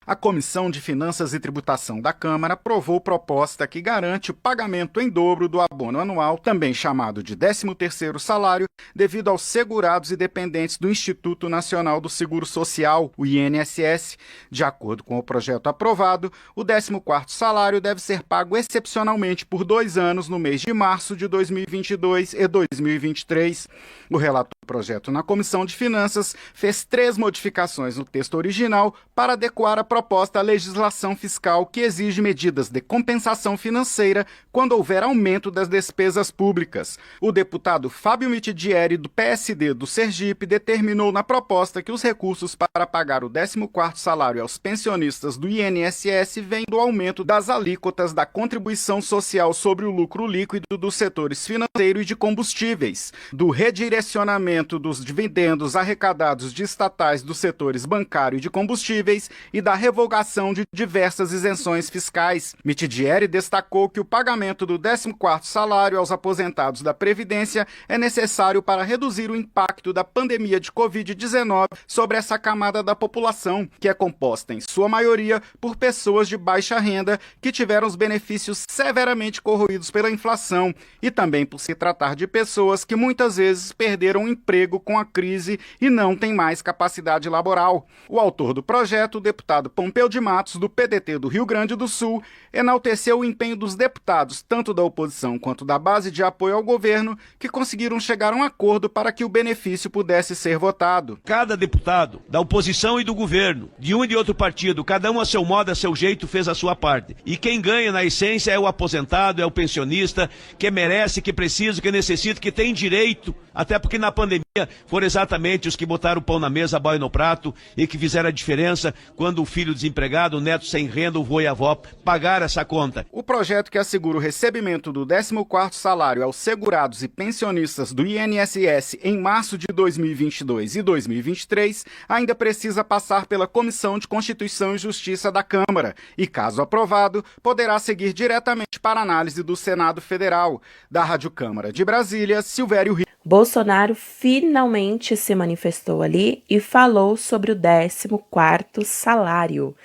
A Comissão de Finanças e Tributação da Câmara aprovou proposta que garante o pagamento em dobro do abono anual, também chamado de 13º salário, devido aos segurados e dependentes do Instituto Nacional do Seguro Social, o INSS. De acordo com o projeto aprovado, o 14º salário deve ser pago excepcionalmente por 2 anos no mês de março de 2022 e 2023. O relator do projeto na Comissão de Finanças fez 3 modificações no texto original para adequar a proposta à legislação fiscal que exige medidas de compensação financeira quando houver aumento das despesas públicas. O deputado Fábio Mitidieri, do PSD do Sergipe, determinou na proposta que os recursos para pagar o 14º salário aos pensionistas do INSS vêm do aumento das alíquotas da contribuição social sobre o lucro líquido dos setores financeiro e de combustíveis, do redirecionamento dos dividendos arrecadados de estatais dos setores bancário e de combustíveis e da revogação de diversas isenções fiscais. Mitidieri destacou que o pagamento do 14º salário aos aposentados da Previdência é necessário para reduzir o impacto da pandemia de Covid-19 sobre essa camada da população, que é composta, em sua maioria, por pessoas de baixa renda que tiveram os benefícios severamente corroídos pela inflação e também por se tratar de pessoas que muitas vezes perderam o emprego com a crise e não têm mais capacidade laboral. O autor do projeto, o deputado Pompeu de Matos, do PDT do Rio Grande do Sul, enalteceu o empenho dos deputados, tanto da oposição quanto da base de apoio ao governo, que conseguiram chegar a um acordo para que o benefício pudesse ser votado. Cada deputado, da oposição e do governo, de um e de outro partido, cada um a seu modo, a seu jeito, fez a sua parte. E quem ganha, na essência, é o aposentado, é o pensionista, que merece, que precisa, que necessita, que tem direito, até porque na pandemia foram exatamente os que botaram o pão na mesa, a boia no prato, e que fizeram a diferença quando o filho desempregado, o neto sem renda, o vô e a avó pagaram essa conta. O projeto que assegura o recebimento do 14º salário aos segurados e pensionistas do INSS em março de 2022 e 2023 ainda precisa passar pela Comissão de Constituição e Justiça da Câmara e, caso aprovado, poderá seguir diretamente para análise do Senado Federal. Da Rádio Câmara de Brasília, Silvério Rios. Bolsonaro finalmente se manifestou ali e falou sobre o 14º salário.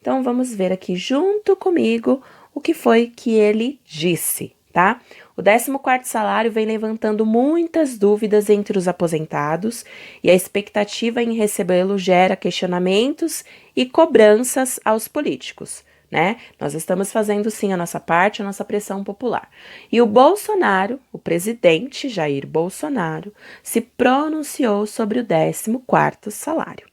Então vamos ver aqui junto comigo o que foi que ele disse, tá? O 14º salário vem levantando muitas dúvidas entre os aposentados e a expectativa em recebê-lo gera questionamentos e cobranças aos políticos, né? Nós estamos fazendo sim a nossa parte, a nossa pressão popular. E o Bolsonaro, o presidente Jair Bolsonaro, se pronunciou sobre o 14º salário.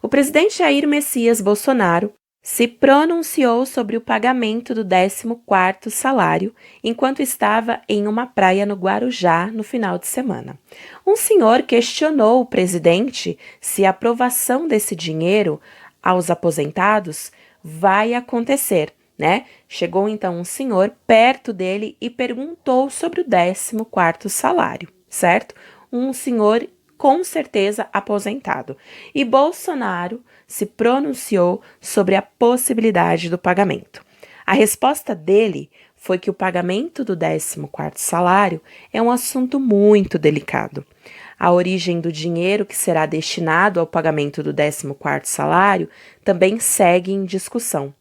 O presidente Jair Messias Bolsonaro se pronunciou sobre o pagamento do 14º salário enquanto estava em uma praia no Guarujá no final de semana. Um senhor questionou o presidente se a aprovação desse dinheiro aos aposentados vai acontecer, né? Chegou então um senhor perto dele e perguntou sobre o 14º salário, certo? Um senhor com certeza aposentado. E Bolsonaro se pronunciou sobre a possibilidade do pagamento. A resposta dele foi que o pagamento do 14º salário é um assunto muito delicado. A origem do dinheiro que será destinado ao pagamento do 14º salário também segue em discussão.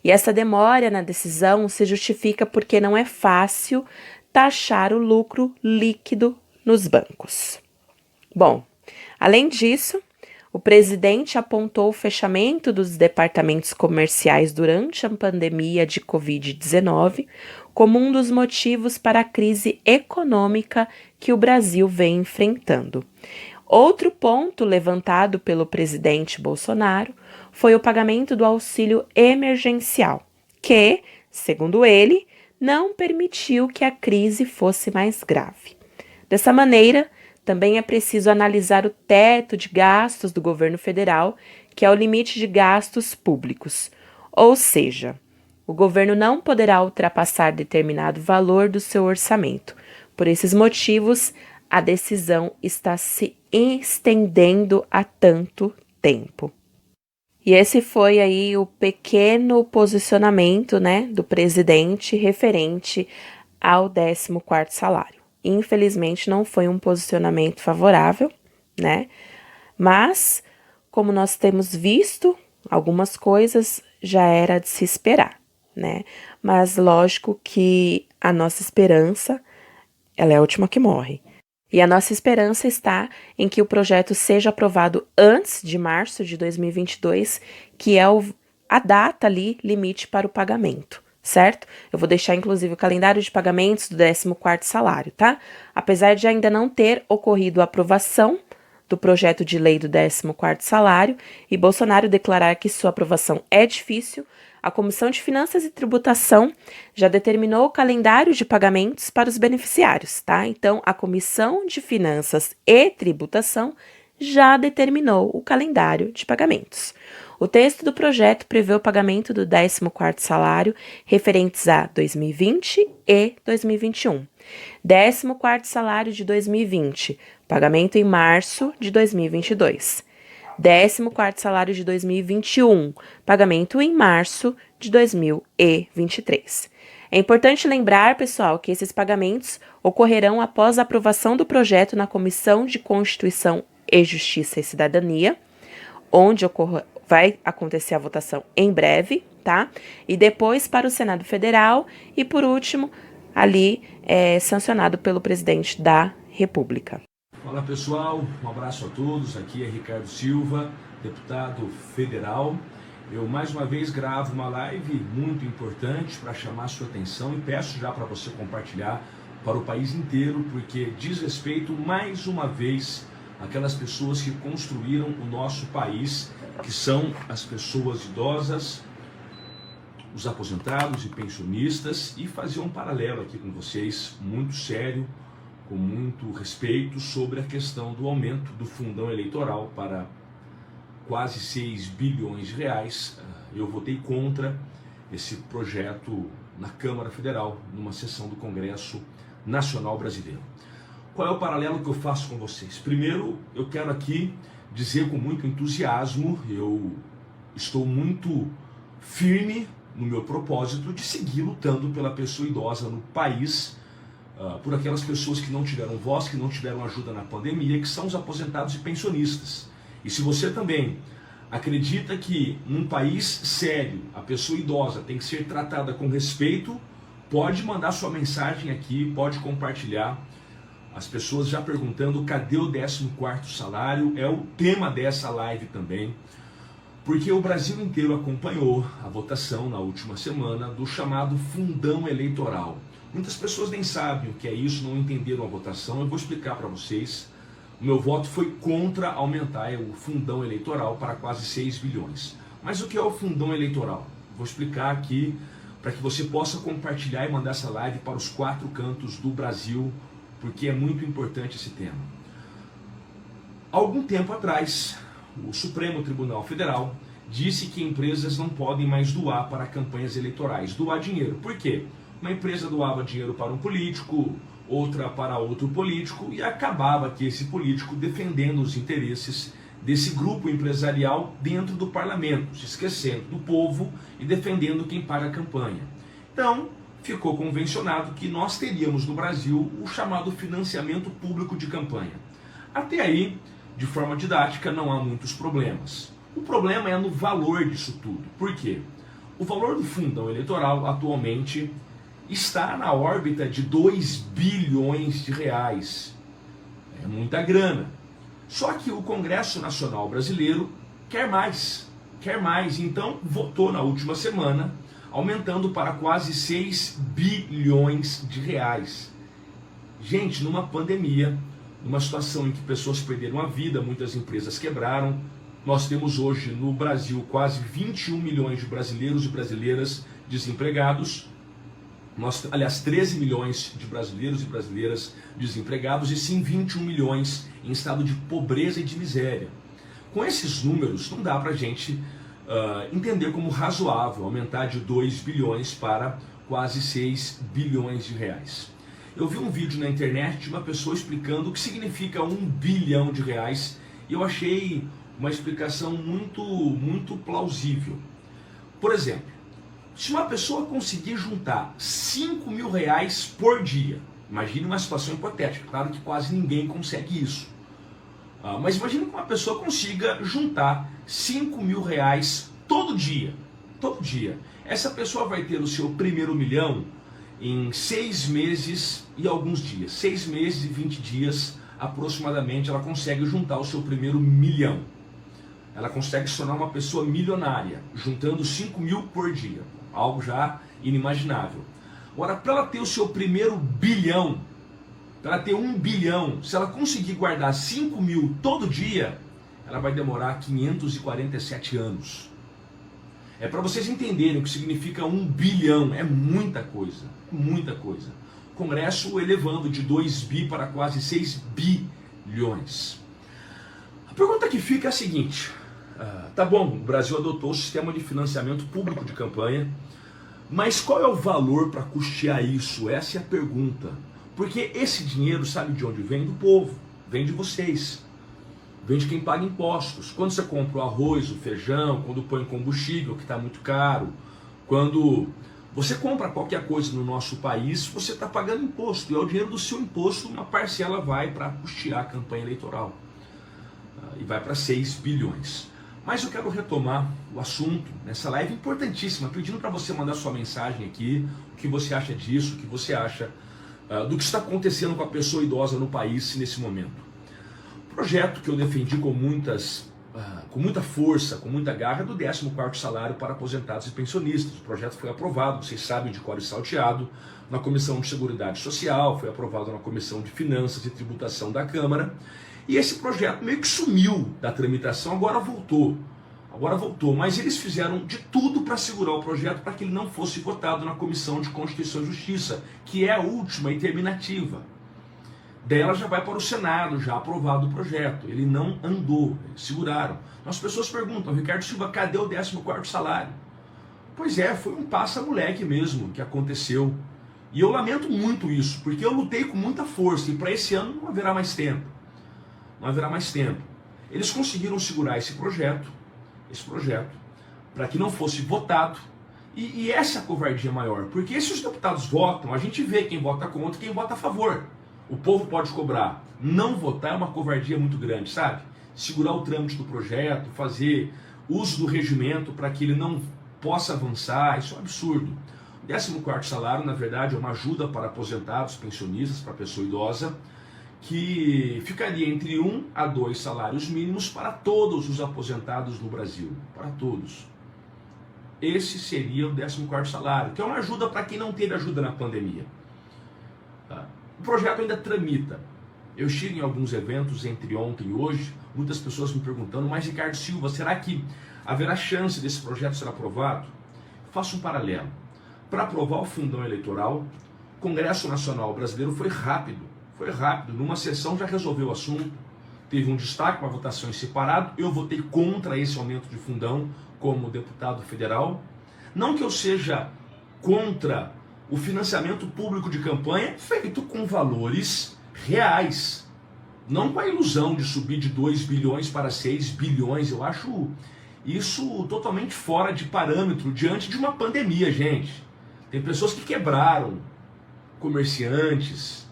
E essa demora na decisão se justifica porque não é fácil taxar o lucro líquido nos bancos. Bom, além disso, o presidente apontou o fechamento dos departamentos comerciais durante a pandemia de Covid-19 como um dos motivos para a crise econômica que o Brasil vem enfrentando. Outro ponto levantado pelo presidente Bolsonaro foi o pagamento do auxílio emergencial, que, segundo ele, não permitiu que a crise fosse mais grave. Dessa maneira, também é preciso analisar o teto de gastos do governo federal, que é o limite de gastos públicos. Ou seja, o governo não poderá ultrapassar determinado valor do seu orçamento. Por esses motivos, a decisão está se estendendo há tanto tempo. E esse foi aí o pequeno posicionamento, né, do presidente referente ao 14º salário. Infelizmente, não foi um posicionamento favorável, né? Mas, como nós temos visto algumas coisas já era de se esperar, né? Mas lógico que a nossa esperança, ela é a última que morre. E a nossa esperança está em que o projeto seja aprovado antes de março de 2022, que é a data ali limite para o pagamento, certo? Eu vou deixar inclusive o calendário de pagamentos do 14º salário, tá? Apesar de ainda não ter ocorrido a aprovação do projeto de lei do 14º salário e Bolsonaro declarar que sua aprovação é difícil, a Comissão de Finanças e Tributação já determinou o calendário de pagamentos para os beneficiários, tá? Então, a Comissão de Finanças e Tributação já determinou o calendário de pagamentos. O texto do projeto prevê o pagamento do 14º salário referentes a 2020 e 2021. 14º salário de 2020, pagamento em março de 2022. 14º salário de 2021, pagamento em março de 2023. É importante lembrar, pessoal, que esses pagamentos ocorrerão após a aprovação do projeto na Comissão de Constituição e Justiça e Cidadania, onde vai acontecer a votação em breve, tá? E depois para o Senado Federal e, por último, ali sancionado pelo presidente da República. Fala pessoal, um abraço a todos, aqui é Ricardo Silva, deputado federal. Eu mais uma vez gravo uma live muito importante para chamar a sua atenção e peço já para você compartilhar para o país inteiro, porque diz respeito mais uma vez àquelas pessoas que construíram o nosso país, que são as pessoas idosas, os aposentados e pensionistas, e fazer um paralelo aqui com vocês, muito sério, com muito respeito, sobre a questão do aumento do fundão eleitoral para quase 6 bilhões de reais. Eu votei contra esse projeto na Câmara Federal, numa sessão do Congresso Nacional Brasileiro. Qual é o paralelo que eu faço com vocês? Primeiro, eu quero aqui dizer com muito entusiasmo, eu estou muito firme no meu propósito de seguir lutando pela pessoa idosa no país, por aquelas pessoas que não tiveram voz, que não tiveram ajuda na pandemia, que são os aposentados e pensionistas. E se você também acredita que num país sério a pessoa idosa tem que ser tratada com respeito, pode mandar sua mensagem aqui, pode compartilhar. As pessoas já perguntando cadê o 14º salário, é o tema dessa live também, porque o Brasil inteiro acompanhou a votação na última semana do chamado fundão eleitoral. Muitas pessoas nem sabem o que é isso, não entenderam a votação. Eu vou explicar para vocês. O meu voto foi contra aumentar o fundão eleitoral para quase 6 bilhões. Mas o que é o fundão eleitoral? Vou explicar aqui para que você possa compartilhar e mandar essa live para os 4 cantos do Brasil, porque é muito importante esse tema. Há algum tempo atrás, o Supremo Tribunal Federal disse que empresas não podem mais doar para campanhas eleitorais, doar dinheiro. Por quê? Uma empresa doava dinheiro para um político, outra para outro político, e acabava que esse político defendendo os interesses desse grupo empresarial dentro do parlamento, se esquecendo do povo e defendendo quem paga a campanha. Então, ficou convencionado que nós teríamos no Brasil o chamado financiamento público de campanha. Até aí, de forma didática, não há muitos problemas. O problema é no valor disso tudo. Por quê? O valor do fundão eleitoral atualmente está na órbita de 2 bilhões de reais. É muita grana. Só que o Congresso Nacional Brasileiro quer mais. Então votou na última semana, aumentando para quase 6 bilhões de reais. Gente, numa pandemia, numa situação em que pessoas perderam a vida, muitas empresas quebraram, nós temos hoje no Brasil quase 21 milhões de brasileiros e brasileiras desempregados. 13 milhões de brasileiros e brasileiras desempregados e sim 21 milhões em estado de pobreza e de miséria. Com esses números, não dá para a gente entender como razoável aumentar de 2 bilhões para quase 6 bilhões de reais. Eu vi um vídeo na internet de uma pessoa explicando o que significa 1 bilhão de reais e eu achei uma explicação muito plausível. Por exemplo, se uma pessoa conseguir juntar 5 mil reais por dia, imagine uma situação hipotética, claro que quase ninguém consegue isso, mas imagine que uma pessoa consiga juntar 5 mil reais todo dia, todo dia. Essa pessoa vai ter o seu primeiro milhão em 6 meses e alguns dias. 6 meses e 20 dias aproximadamente ela consegue juntar o seu primeiro milhão. Ela consegue se tornar uma pessoa milionária, juntando 5 mil por dia. Algo já inimaginável. Agora, para ela ter o seu primeiro bilhão, para ela ter 1 bilhão, se ela conseguir guardar 5 mil todo dia, ela vai demorar 547 anos. É para vocês entenderem o que significa 1 bilhão, é muita coisa, muita coisa. O Congresso elevando de 2 bi para quase 6 bilhões. A pergunta que fica é a seguinte, tá bom, o Brasil adotou o sistema de financiamento público de campanha, mas qual é o valor para custear isso? Essa é a pergunta. Porque esse dinheiro, sabe de onde vem? Do povo, vem de vocês. Vem de quem paga impostos. Quando você compra o arroz, o feijão, quando põe combustível que está muito caro, quando você compra qualquer coisa no nosso país, você está pagando imposto. E ao dinheiro do seu imposto, uma parcela vai para custear a campanha eleitoral. E vai para 6 bilhões. Mas eu quero retomar o assunto nessa live importantíssima, pedindo para você mandar sua mensagem aqui, o que você acha disso, o que você acha do que está acontecendo com a pessoa idosa no país nesse momento. O projeto que eu defendi com muita força, com muita garra, é do 14º salário para aposentados e pensionistas. O projeto foi aprovado, vocês sabem, de cor e salteado, na Comissão de Seguridade Social, foi aprovado na Comissão de Finanças e Tributação da Câmara, e esse projeto meio que sumiu da tramitação, agora voltou, mas eles fizeram de tudo para segurar o projeto para que ele não fosse votado na Comissão de Constituição e Justiça, que é a última e terminativa. Dela já vai para o Senado, já aprovado o projeto. Ele não andou, eles seguraram. As pessoas perguntam, Ricardo Silva, cadê o 14º salário? Pois é, foi um passa-moleque mesmo que aconteceu. E eu lamento muito isso, porque eu lutei com muita força e para esse ano não haverá mais tempo. Não haverá mais tempo. Eles conseguiram segurar esse projeto, para que não fosse votado. E essa é a covardia maior, porque se os deputados votam, a gente vê quem vota contra e quem vota a favor. O povo pode cobrar. Não votar é uma covardia muito grande, sabe? Segurar o trâmite do projeto, fazer uso do regimento para que ele não possa avançar, isso é um absurdo. O 14º salário, na verdade, é uma ajuda para aposentados, pensionistas, para pessoa idosa, que ficaria entre 1 a 2 salários mínimos para todos os aposentados no Brasil, para todos. Esse seria o 14º salário, que é uma ajuda para quem não teve ajuda na pandemia. O projeto ainda tramita. Eu estive em alguns eventos entre ontem e hoje, muitas pessoas me perguntando, mas Ricardo Silva, será que haverá chance desse projeto ser aprovado? Faço um paralelo. Para aprovar o fundão eleitoral, o Congresso Nacional Brasileiro foi rápido, numa sessão já resolveu o assunto, teve um destaque, uma votação em separado, eu votei contra esse aumento de fundão como deputado federal. Não que eu seja contra o financiamento público de campanha feito com valores reais, não com a ilusão de subir de 2 bilhões para 6 bilhões, eu acho isso totalmente fora de parâmetro diante de uma pandemia, gente. Tem pessoas que quebraram, comerciantes.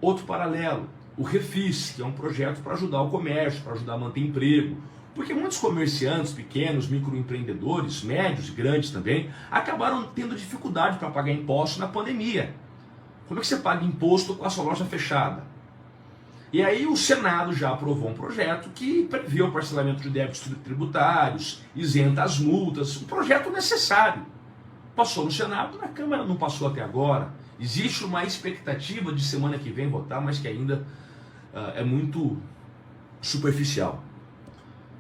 Outro paralelo, o Refis, que é um projeto para ajudar o comércio, para ajudar a manter emprego. Porque muitos comerciantes pequenos, microempreendedores, médios e grandes também, acabaram tendo dificuldade para pagar imposto na pandemia. Como é que você paga imposto com a sua loja fechada? E aí o Senado já aprovou um projeto que prevê o parcelamento de débitos tributários, isenta as multas, um projeto necessário. Passou no Senado, na Câmara não passou até agora. Existe uma expectativa de semana que vem votar, mas que ainda é muito superficial.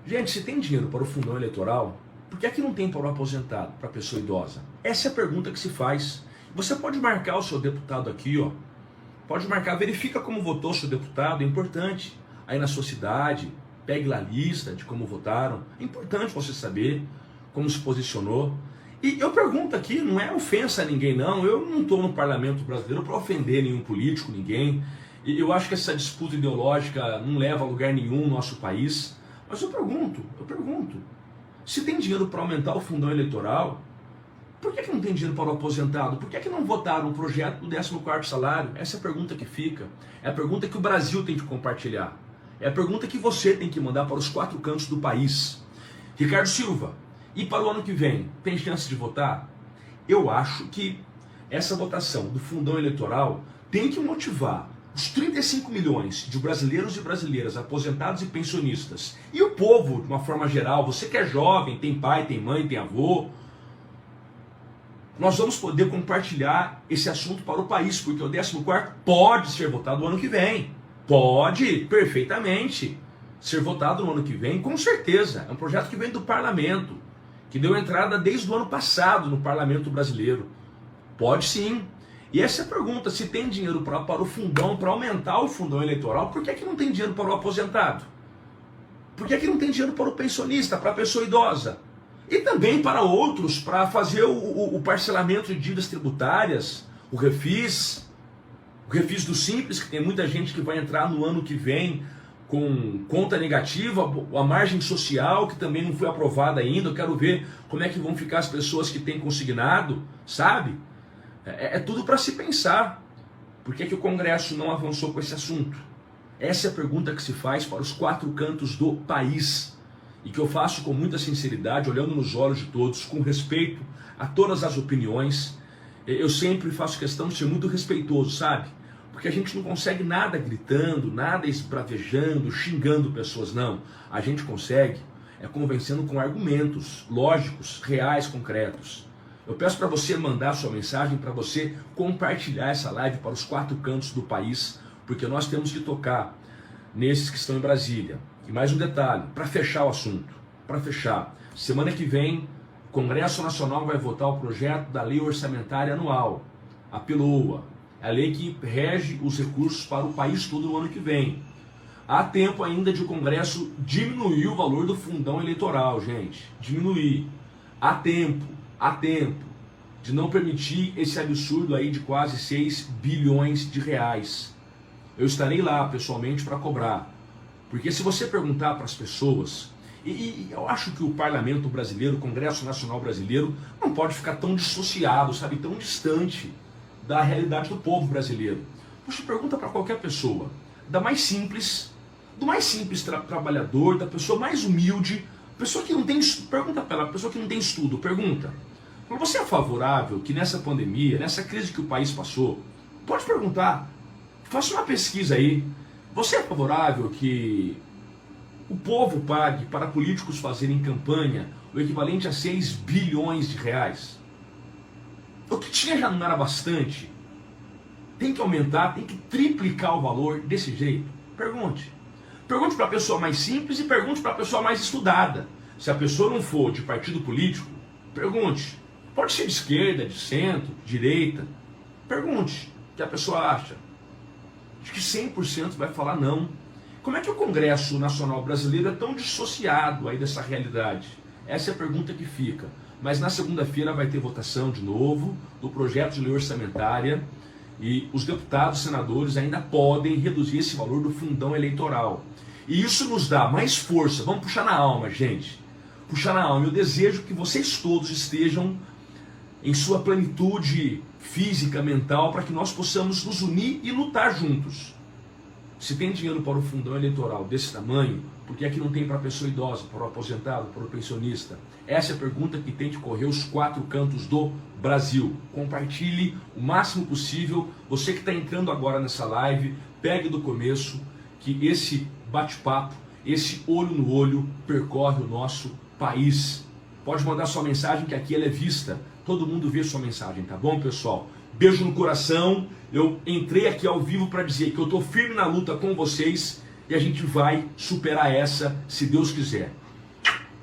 Gente, se tem dinheiro para o fundão eleitoral, por que é que não tem para o aposentado, para a pessoa idosa? Essa é a pergunta que se faz. Você pode marcar o seu deputado aqui, ó. Pode marcar, verifica como votou o seu deputado, é importante. Aí na sua cidade, pegue lá a lista de como votaram. É importante você saber como se posicionou. E eu pergunto aqui, não é ofensa a ninguém não, eu não estou no parlamento brasileiro para ofender nenhum político, ninguém. E eu acho que essa disputa ideológica não leva a lugar nenhum no nosso país. Mas eu pergunto, se tem dinheiro para aumentar o fundão eleitoral, por que não tem dinheiro para o aposentado? Por que não votaram o projeto do 14º salário? Essa é a pergunta que fica. É a pergunta que o Brasil tem que compartilhar. É a pergunta que você tem que mandar para os 4 cantos do país. Ricardo Silva, E para o ano que vem, tem chance de votar? Eu acho que essa votação do fundão eleitoral tem que motivar os 35 milhões de brasileiros e brasileiras, aposentados e pensionistas, e o povo, de uma forma geral, você que é jovem, tem pai, tem mãe, tem avô, nós vamos poder compartilhar esse assunto para o país, porque o 14º pode ser votado no ano que vem. Pode, perfeitamente, ser votado no ano que vem, com certeza. É um projeto que vem do parlamento, que deu entrada desde o ano passado no parlamento brasileiro. Pode sim. E essa é a pergunta, se tem dinheiro para o fundão, para aumentar o fundão eleitoral, por que não tem dinheiro para o aposentado? Por que não tem dinheiro para o pensionista, para a pessoa idosa? E também para outros, para fazer o parcelamento de dívidas tributárias, o refis do Simples, que tem muita gente que vai entrar no ano que vem com conta negativa, a margem social, que também não foi aprovada ainda. Eu quero ver como é que vão ficar as pessoas que têm consignado, sabe? É tudo para se pensar. Por que o Congresso não avançou com esse assunto? Essa é a pergunta que se faz para os 4 cantos do país. E que eu faço com muita sinceridade, olhando nos olhos de todos, com respeito a todas as opiniões. Eu sempre faço questão de ser muito respeitoso, sabe? Porque a gente não consegue nada gritando, nada esbravejando, xingando pessoas, não. A gente consegue convencendo com argumentos lógicos, reais, concretos. Eu peço para você mandar sua mensagem, para você compartilhar essa live para os 4 cantos do país, porque nós temos que tocar nesses que estão em Brasília. E mais um detalhe, para fechar o assunto, para fechar, semana que vem, o Congresso Nacional vai votar o projeto da Lei Orçamentária Anual, a PLOA, a lei que rege os recursos para o país todo no ano que vem. Há tempo ainda de o Congresso diminuir o valor do fundão eleitoral, gente, diminuir. Há tempo de não permitir esse absurdo aí de quase 6 bilhões de reais. Eu estarei lá pessoalmente para cobrar. Porque se você perguntar para as pessoas, e eu acho que o parlamento brasileiro, o Congresso Nacional Brasileiro, não pode ficar tão dissociado, sabe, tão distante da realidade do povo brasileiro. Você pergunta para qualquer pessoa, do mais simples trabalhador, da pessoa mais humilde, pessoa que não tem, pergunta para ela, pessoa que não tem estudo, pergunta, você é favorável que nessa pandemia, nessa crise que o país passou, pode perguntar, faça uma pesquisa aí, você é favorável que o povo pague para políticos fazerem campanha o equivalente a 6 bilhões de reais? O que tinha já não era bastante? Tem que aumentar, tem que triplicar o valor desse jeito? Pergunte. Pergunte para a pessoa mais simples e pergunte para a pessoa mais estudada. Se a pessoa não for de partido político, pergunte. Pode ser de esquerda, de centro, direita. Pergunte o que a pessoa acha. Acho que 100% vai falar não. Como é que o Congresso Nacional Brasileiro é tão dissociado aí dessa realidade? Essa é a pergunta que fica. Mas na segunda-feira vai ter votação de novo do projeto de lei orçamentária e os deputados e senadores ainda podem reduzir esse valor do fundão eleitoral. E isso nos dá mais força. Vamos puxar na alma, gente. Puxar na alma. Eu desejo que vocês todos estejam em sua plenitude física, mental, para que nós possamos nos unir e lutar juntos. Se tem dinheiro para o fundão eleitoral desse tamanho, por que é que não tem para a pessoa idosa, para o aposentado, para o pensionista? Essa é a pergunta que tem que correr os 4 cantos do Brasil. Compartilhe o máximo possível. Você que está entrando agora nessa live, pegue do começo, que esse bate-papo, esse olho no olho, percorre o nosso país. Pode mandar sua mensagem, que aqui ela é vista. Todo mundo vê sua mensagem, tá bom, pessoal? Beijo no coração. Eu entrei aqui ao vivo para dizer que eu estou firme na luta com vocês e a gente vai superar essa, se Deus quiser.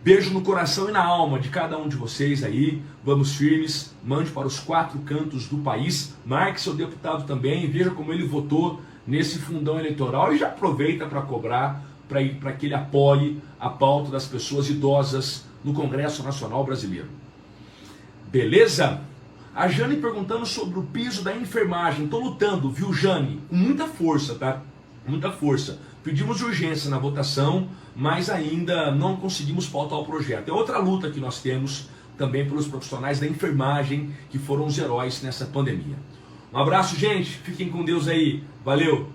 Beijo no coração e na alma de cada um de vocês aí. Vamos firmes. Mande para os 4 cantos do país. Marque seu deputado também. Veja como ele votou nesse fundão eleitoral e já aproveita para cobrar, para que ele apoie a pauta das pessoas idosas no Congresso Nacional Brasileiro. Beleza? A Jane perguntando sobre o piso da enfermagem. Estou lutando, viu, Jane? Com muita força, tá? Muita força. Pedimos urgência na votação, mas ainda não conseguimos pautar o projeto. É outra luta que nós temos também pelos profissionais da enfermagem que foram os heróis nessa pandemia. Um abraço, gente. Fiquem com Deus aí. Valeu!